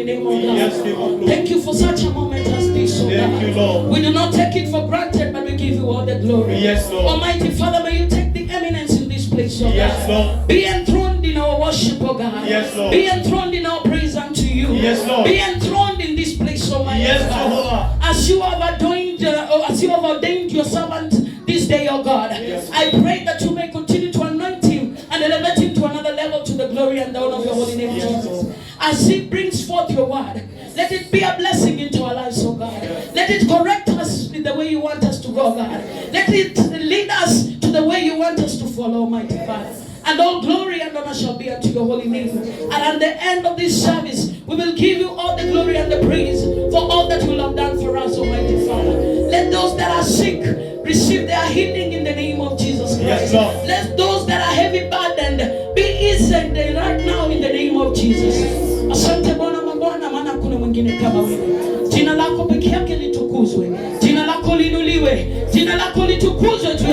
Thank you for such a moment as this, oh God. We do not take it for granted, but we give you all the glory. Yes, Lord. Almighty Father, may you take the eminence in this place, oh yes, God. Lord. Be enthroned in our worship, oh God. Yes, Lord. Be enthroned in our praise unto you. Yes, Lord. Be enthroned in this place, Almighty yes, God. As you have ordained your servant this day, oh God. Yes. I pray that you may continue to anoint him and elevate him to another level, to the glory and the honor of your holy name, yes, Jesus. As he brings forth your word, let it be a blessing into our lives, oh God. Let it correct us in the way you want us to go, God. Let it lead us to the way you want us to follow, Almighty Father. And all glory and honor shall be unto your holy name. And at the end of this service, we will give you all the glory and the praise for all that you have done for us, Almighty Father. Let those that are sick receive their healing in the name of Jesus Christ. Yes, let those that are heavy burdened be eased right now in the name of Jesus. Asante Bwana mabwana, maana kuna mwingine kama wewe. Jina lako pekee yake litukuzwe. Jina lako linuliwe. Jina lako litukuzwe tu.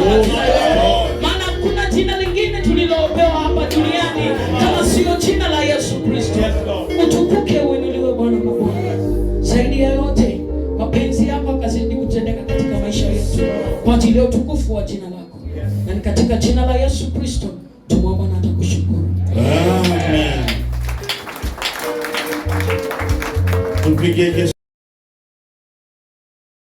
Maana kuna jina lingine tulilopewa hapa duniani kama sio jina la Yesu Kristo. Utukuke uinuliwe Bwana mabwana. Zaidi ya yote, mapenzi yako kazidi kutendeka katika maisha yetu kwa ajili ya utukufu wa jina lako. Na ni katika jina la Yesu Kristo tuomba na tukushukuru. Amen.